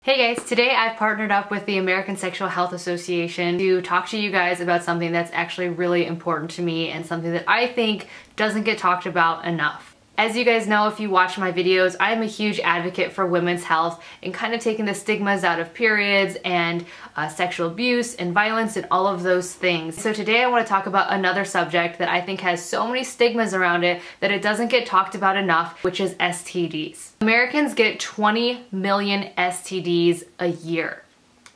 Hey guys, today I've partnered up with the American Sexual Health Association to talk to you guys about something that's actually really important to me and something that I think doesn't get talked about enough. As you guys know, if you watch my videos, I am a huge advocate for women's health and kind of taking the stigmas out of periods and sexual abuse and violence and all of those things. So today I want to talk about another subject that I think has so many stigmas around it that it doesn't get talked about enough, which is STDs. Americans get 20 million STDs a year.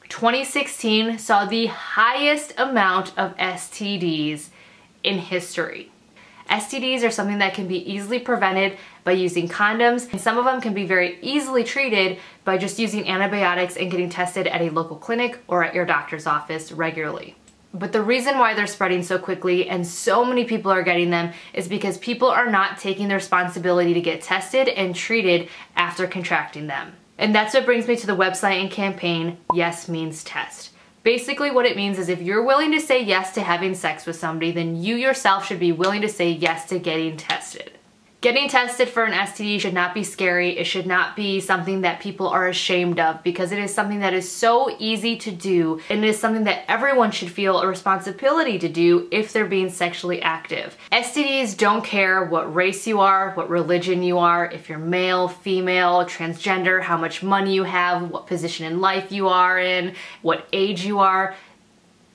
2016 saw the highest amount of STDs in history. STDs are something that can be easily prevented by using condoms, and some of them can be very easily treated by just using antibiotics and getting tested at a local clinic or at your doctor's office regularly. But the reason why they're spreading so quickly and so many people are getting them is because people are not taking the responsibility to get tested and treated after contracting them. And that's what brings me to the website and campaign, Yes Means Test. Basically what it means is if you're willing to say yes to having sex with somebody, then you yourself should be willing to say yes to getting tested. Getting tested for an STD should not be scary. It should not be something that people are ashamed of, because it is something that is so easy to do, and it is something that everyone should feel a responsibility to do if they're being sexually active. STDs don't care what race you are, what religion you are, if you're male, female, transgender, how much money you have, what position in life you are in, what age you are.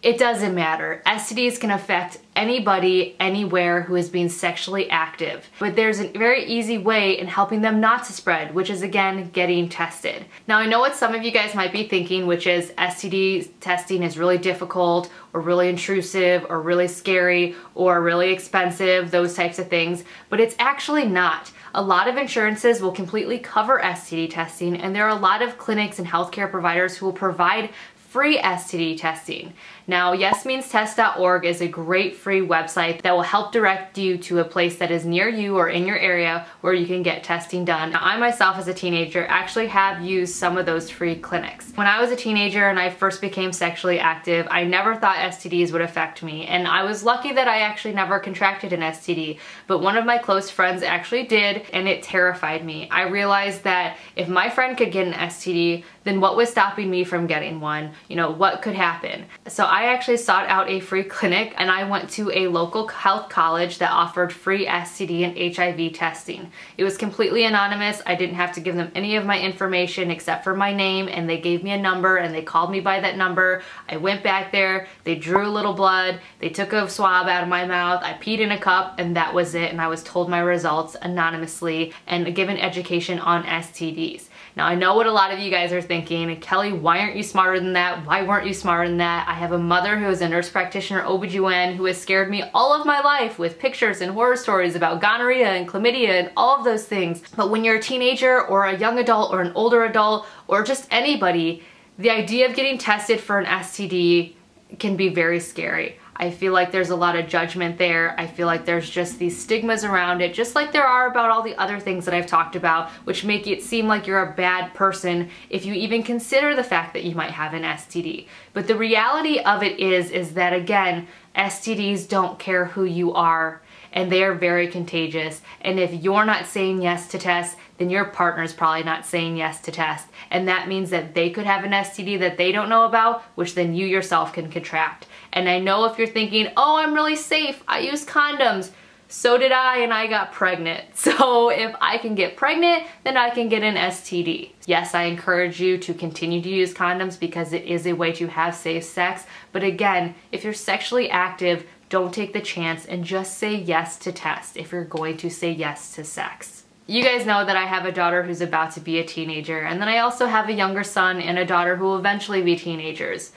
It doesn't matter. STDs can affect anybody, anywhere who is being sexually active. But there's a very easy way in helping them not to spread, which is again, getting tested. Now I know what some of you guys might be thinking, which is STD testing is really difficult or really intrusive or really scary or really expensive, those types of things, but it's actually not. A lot of insurances will completely cover STD testing, and there are a lot of clinics and healthcare providers who will provide free STD testing. Now, yesmeanstest.org is a great free website that will help direct you to a place that is near you or in your area where you can get testing done. Now, I myself as a teenager actually have used some of those free clinics. When I was a teenager and I first became sexually active, I never thought STDs would affect me, and I was lucky that I actually never contracted an STD, but one of my close friends actually did, and it terrified me. I realized that if my friend could get an STD, then what was stopping me from getting one? You know, what could happen? So I actually sought out a free clinic, and I went to a local health college that offered free STD and HIV testing. It was completely anonymous. I didn't have to give them any of my information except for my name, and they gave me a number and they called me by that number. I went back there, they drew a little blood, they took a swab out of my mouth, I peed in a cup, and that was it, and I was told my results anonymously and given education on STDs. Now I know what a lot of you guys are thinking, Kelly, why aren't you smarter than that? Why weren't you smarter than that? I have a mother who is a nurse practitioner, OBGYN, who has scared me all of my life with pictures and horror stories about gonorrhea and chlamydia and all of those things. But when you're a teenager or a young adult or an older adult or just anybody, the idea of getting tested for an STD can be very scary. I feel like there's a lot of judgment there. I feel like there's just these stigmas around it, just like there are about all the other things that I've talked about, which make it seem like you're a bad person if you even consider the fact that you might have an STD. But the reality of it is that, again, STDs don't care who you are, and they are very contagious. And if you're not saying yes to test, then your partner's probably not saying yes to test. And that means that they could have an STD that they don't know about, which then you yourself can contract. And I know if you're thinking, oh, I'm really safe, I use condoms. So did I, and I got pregnant. So if I can get pregnant, then I can get an STD. Yes, I encourage you to continue to use condoms because it is a way to have safe sex. But again, if you're sexually active, don't take the chance and just say yes to test if you're going to say yes to sex. You guys know that I have a daughter who's about to be a teenager, and then I also have a younger son and a daughter who will eventually be teenagers.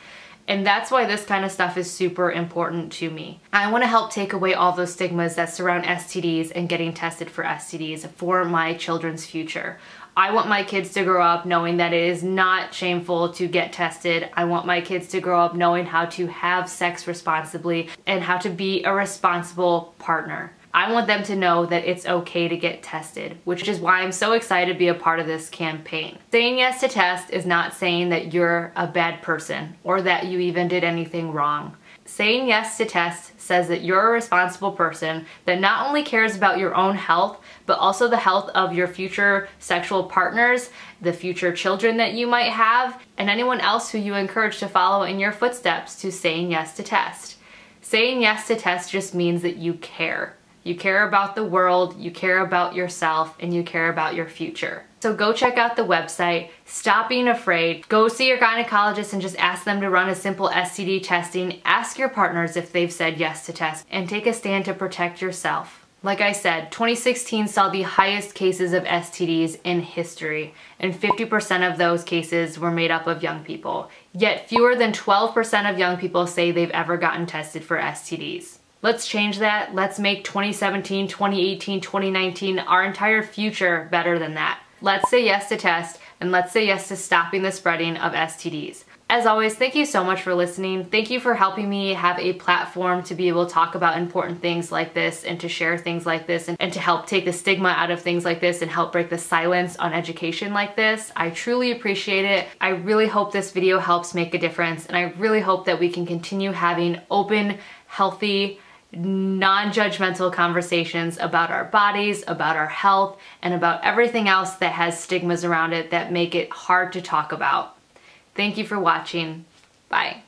And that's why this kind of stuff is super important to me. I want to help take away all those stigmas that surround STDs and getting tested for STDs for my children's future. I want my kids to grow up knowing that it is not shameful to get tested. I want my kids to grow up knowing how to have sex responsibly and how to be a responsible partner. I want them to know that it's okay to get tested, which is why I'm so excited to be a part of this campaign. Saying yes to test is not saying that you're a bad person or that you even did anything wrong. Saying yes to tests says that you're a responsible person that not only cares about your own health, but also the health of your future sexual partners, the future children that you might have, and anyone else who you encourage to follow in your footsteps to saying yes to test. Saying yes to test just means that you care. You care about the world, you care about yourself, and you care about your future. So go check out the website, stop being afraid, go see your gynecologist and just ask them to run a simple STD testing, ask your partners if they've said yes to test, and take a stand to protect yourself. Like I said, 2016 saw the highest cases of STDs in history, and 50% of those cases were made up of young people. Yet fewer than 12% of young people say they've ever gotten tested for STDs. Let's change that. Let's make 2017, 2018, 2019, our entire future better than that. Let's say yes to test, and let's say yes to stopping the spreading of STDs. As always, thank you so much for listening. Thank you for helping me have a platform to be able to talk about important things like this and to share things like this and to help take the stigma out of things like this and help break the silence on education like this. I truly appreciate it. I really hope this video helps make a difference, and I really hope that we can continue having open, healthy, non-judgmental conversations about our bodies, about our health, and about everything else that has stigmas around it that make it hard to talk about. Thank you for watching. Bye.